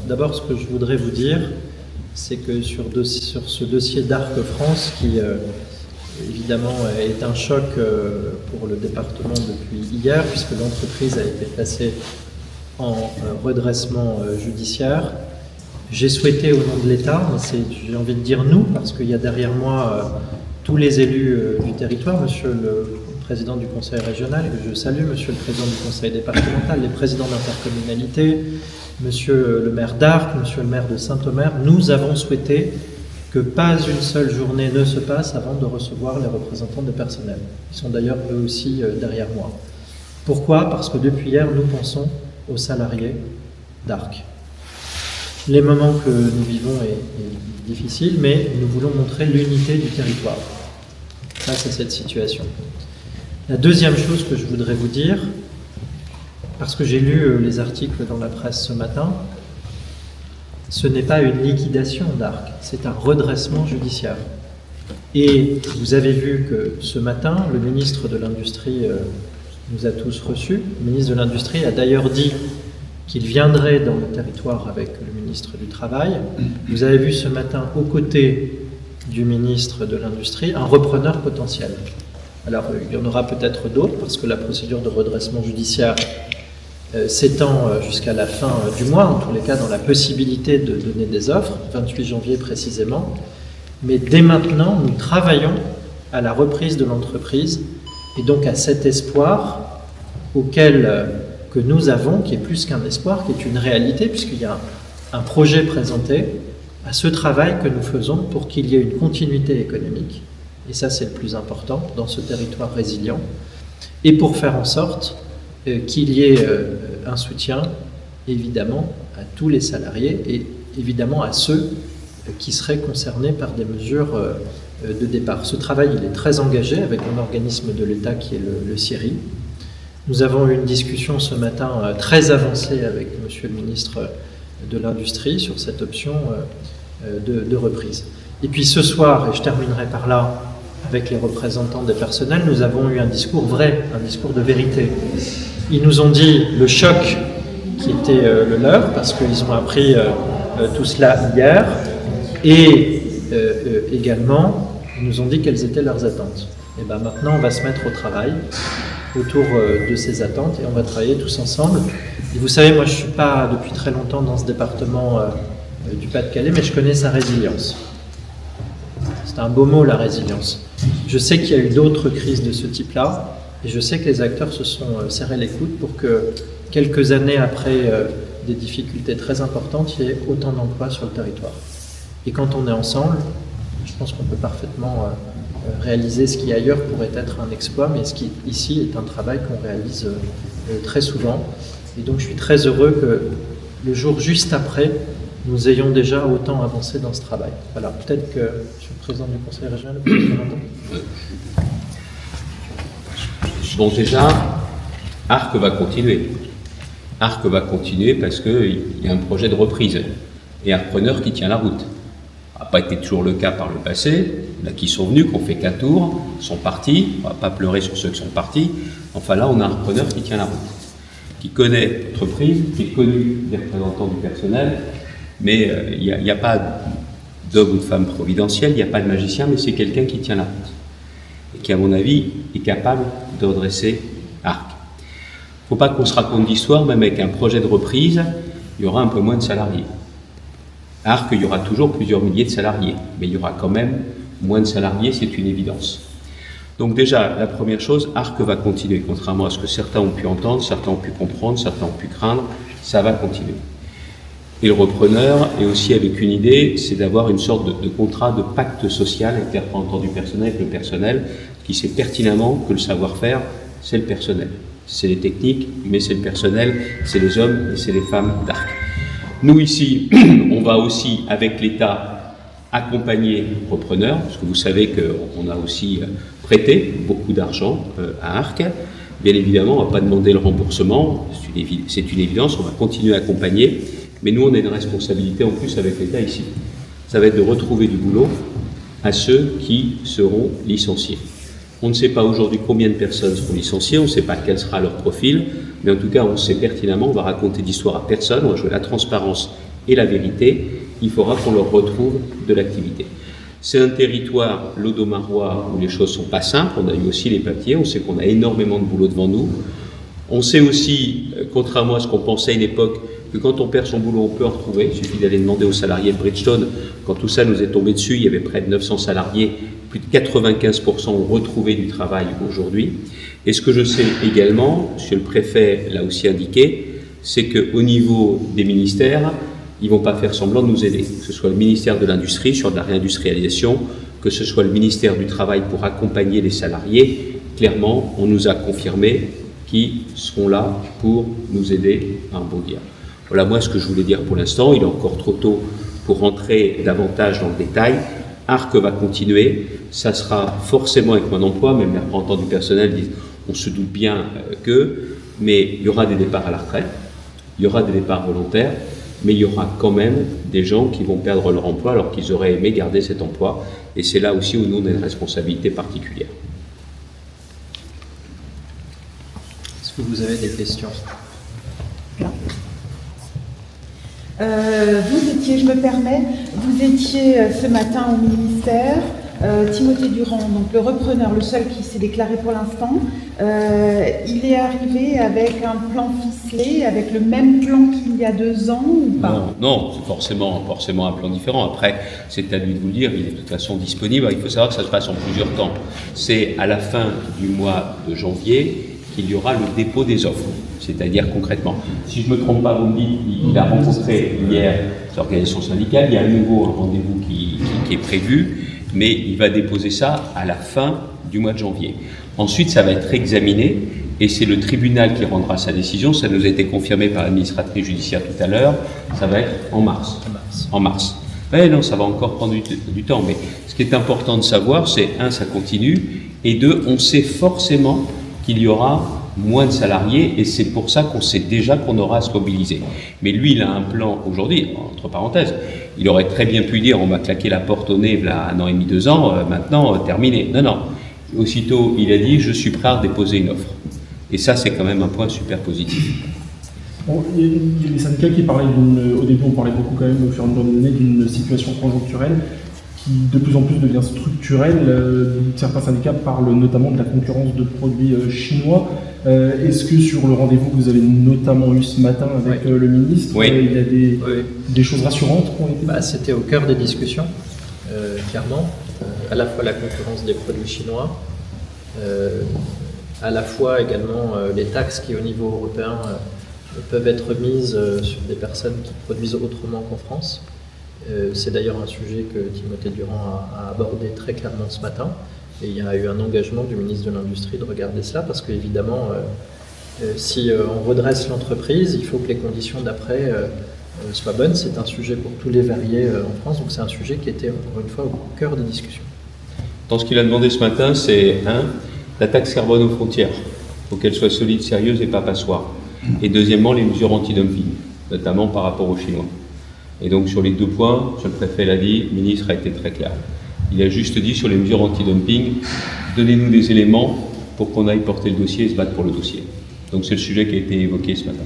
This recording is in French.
D'abord, ce que je voudrais vous dire, c'est que sur ce dossier d'Arc France, qui évidemment est un choc pour le département depuis hier, puisque l'entreprise a été placée en redressement judiciaire, j'ai souhaité, au nom de l'État, j'ai envie de dire nous, parce qu'il y a derrière moi tous les élus du territoire, monsieur le président du conseil régional, que je salue, monsieur le président du conseil départemental, les présidents d'intercommunalité, monsieur le maire d'Arc, monsieur le maire de Saint-Omer, nous avons souhaité que pas une seule journée ne se passe avant de recevoir les représentants des personnels. Ils sont d'ailleurs eux aussi derrière moi. Pourquoi? Parce que depuis hier, nous pensons aux salariés d'Arc. Les moments que nous vivons est difficile, mais nous voulons montrer l'unité du territoire face à cette situation. La deuxième chose que je voudrais vous dire, parce que j'ai lu les articles dans la presse ce matin, ce n'est pas une liquidation d'Arc, c'est un redressement judiciaire. Et vous avez vu que ce matin, le ministre de l'Industrie nous a tous reçus. Le ministre de l'Industrie a d'ailleurs dit qu'il viendrait dans le territoire avec le ministre du Travail. Vous avez vu ce matin, aux côtés du ministre de l'Industrie, un repreneur potentiel. Alors, il y en aura peut-être d'autres, parce que la procédure de redressement judiciaire s'étend jusqu'à la fin du mois, en tous les cas dans la possibilité de donner des offres, 28 janvier précisément. Mais dès maintenant, nous travaillons à la reprise de l'entreprise, et donc à cet espoir que nous avons, qui est plus qu'un espoir, qui est une réalité, puisqu'il y a un projet présenté, à ce travail que nous faisons pour qu'il y ait une continuité économique, et ça c'est le plus important, dans ce territoire résilient, et pour faire en sorte qu'il y ait un soutien, évidemment, à tous les salariés, et évidemment à ceux qui seraient concernés par des mesures de départ. Ce travail, il est très engagé avec un organisme de l'État qui est le CIRI. Nous avons eu une discussion ce matin très avancée avec monsieur le ministre de l'Industrie sur cette option de reprise. Et puis ce soir, et je terminerai par là, avec les représentants des personnels, nous avons eu un discours vrai, un discours de vérité. Ils nous ont dit le choc qui était le leur, parce qu'ils ont appris tout cela hier, et également, ils nous ont dit quelles étaient leurs attentes. Et bien maintenant, on va se mettre au travail autour de ces attentes, et on va travailler tous ensemble. Et vous savez, moi je ne suis pas depuis très longtemps dans ce département du Pas-de-Calais, mais je connais sa résilience. C'est un beau mot, la résilience. Je sais qu'il y a eu d'autres crises de ce type-là, et je sais que les acteurs se sont serrés les coudes pour que, quelques années après des difficultés très importantes, il y ait autant d'emplois sur le territoire. Et quand on est ensemble, je pense qu'on peut parfaitement réaliser ce qui ailleurs pourrait être un exploit, mais ce qui ici est un travail qu'on réalise très souvent. Et donc je suis très heureux que le jour juste après, nous ayons déjà autant avancé dans ce travail. Voilà, peut-être que, monsieur le président du conseil régional, vous pouvez faire un mot. Bon, déjà, Arc va continuer. Arc va continuer parce qu'il y a un projet de reprise et un repreneur qui tient la route. Ça n'a pas été toujours le cas par le passé. Là, qui sont venus, qui ont fait 4 tours, sont partis. On ne va pas pleurer sur ceux qui sont partis. Enfin là, on a un repreneur qui tient la route, qui connaît l'entreprise, qui est connu des représentants du personnel. Mais il n'y a pas d'homme ou de femme providentiel, il n'y a pas de magicien, mais c'est quelqu'un qui tient la route. Et qui, à mon avis, est capable de redresser Arc. Il ne faut pas qu'on se raconte d'histoire, même avec un projet de reprise, il y aura un peu moins de salariés. Arc, il y aura toujours plusieurs milliers de salariés, mais il y aura quand même moins de salariés, c'est une évidence. Donc déjà, la première chose, Arc va continuer, contrairement à ce que certains ont pu entendre, certains ont pu comprendre, certains ont pu craindre, ça va continuer. Et le repreneur est aussi avec une idée, c'est d'avoir une sorte de contrat de pacte social avec les représentants du personnel, avec le personnel, qui sait pertinemment que le savoir-faire, c'est le personnel. C'est les techniques, mais c'est le personnel, c'est les hommes et c'est les femmes d'Arc. Nous ici, on va aussi, avec l'État, accompagner le repreneur, parce que vous savez qu'on a aussi prêté beaucoup d'argent à Arc. Bien évidemment, on ne va pas demander le remboursement, c'est une évidence, on va continuer à accompagner. Mais nous, on a une responsabilité en plus avec l'État ici. Ça va être de retrouver du boulot à ceux qui seront licenciés. On ne sait pas aujourd'hui combien de personnes seront licenciées, on ne sait pas quel sera leur profil, mais en tout cas, on sait pertinemment, on va raconter d'histoire à personne, on va jouer la transparence et la vérité, il faudra qu'on leur retrouve de l'activité. C'est un territoire, l'Audomarois, où les choses sont pas simples. On a eu aussi les papiers, on sait qu'on a énormément de boulot devant nous. On sait aussi, contrairement à ce qu'on pensait à une époque, que quand on perd son boulot, on peut en retrouver. Il suffit d'aller demander aux salariés de Bridgestone. Quand tout ça nous est tombé dessus, il y avait près de 900 salariés. Plus de 95% ont retrouvé du travail aujourd'hui. Et ce que je sais également, monsieur le préfet l'a aussi indiqué, c'est qu'au niveau des ministères, ils ne vont pas faire semblant de nous aider. Que ce soit le ministère de l'Industrie sur de la réindustrialisation, que ce soit le ministère du Travail pour accompagner les salariés. Clairement, on nous a confirmé qu'ils seront là pour nous aider à rebondir. Voilà moi ce que je voulais dire pour l'instant. Il est encore trop tôt pour rentrer davantage dans le détail. Arc va continuer. Ça sera forcément avec mon emploi, même les représentants du personnel disent on se doute bien mais il y aura des départs à la retraite, il y aura des départs volontaires, mais il y aura quand même des gens qui vont perdre leur emploi alors qu'ils auraient aimé garder cet emploi. Et c'est là aussi où nous on a une responsabilité particulière. Est-ce que vous avez des questions? Vous étiez, je me permets, vous étiez ce matin au ministère, Timothée Durand, donc le repreneur, le seul qui s'est déclaré pour l'instant, il est arrivé avec un plan ficelé, avec le même plan qu'il y a 2 ans ou pas? Non, c'est forcément un plan différent. Après, c'est à lui de vous le dire, il est de toute façon disponible. Il faut savoir que ça se passe en plusieurs temps. C'est à la fin du mois de janvier qu'il y aura le dépôt des offres. C'est-à-dire concrètement, si je ne me trompe pas, vous me dites, il a rencontré hier l'organisation syndicale, il y a à nouveau un rendez-vous qui est prévu, mais il va déposer ça à la fin du mois de janvier. Ensuite, ça va être examiné et c'est le tribunal qui rendra sa décision. Ça nous a été confirmé par l'administratrice judiciaire tout à l'heure. Ça va être en mars. En mars. Non, ça va encore prendre du temps, mais ce qui est important de savoir, c'est 1, ça continue, et 2, on sait forcément qu'il y aura moins de salariés et c'est pour ça qu'on sait déjà qu'on aura à se mobiliser. Mais lui, il a un plan aujourd'hui, entre parenthèses, il aurait très bien pu dire on m'a claqué la porte au nez là 1 an et demi, 2 ans, maintenant terminé. Non. Aussitôt, il a dit je suis prêt à déposer une offre. Et ça, c'est quand même un point super positif. Bon, il y a les syndicats qui parlaient au début, on parlait beaucoup quand même au fur et à mesure des années d'une situation conjoncturelle qui de plus en plus devient structurelle. Certains syndicats parlent notamment de la concurrence de produits chinois. Est-ce que sur le rendez-vous que vous avez notamment eu ce matin avec le ministre, il y a des choses rassurantes qui ont été C'était au cœur des discussions, clairement. À la fois la concurrence des produits chinois, à la fois également les taxes qui au niveau européen peuvent être mises sur des personnes qui produisent autrement qu'en France. C'est d'ailleurs un sujet que Timothée Durand a abordé très clairement ce matin. Et il y a eu un engagement du ministre de l'Industrie de regarder cela parce qu'évidemment, si on redresse l'entreprise, il faut que les conditions d'après soient bonnes. C'est un sujet pour tous les verriers en France, donc c'est un sujet qui était encore une fois au cœur des discussions. Dans ce qu'il a demandé ce matin, c'est 1, la taxe carbone aux frontières. Il faut qu'elle soit solide, sérieuse et pas passoire. Et deuxièmement, les mesures anti-dumping, notamment par rapport aux Chinois. Et donc sur les 2 points, monsieur le préfet l'a dit, le ministre a été très clair. Il a juste dit sur les mesures anti-dumping, donnez-nous des éléments pour qu'on aille porter le dossier et se battre pour le dossier. Donc c'est le sujet qui a été évoqué ce matin.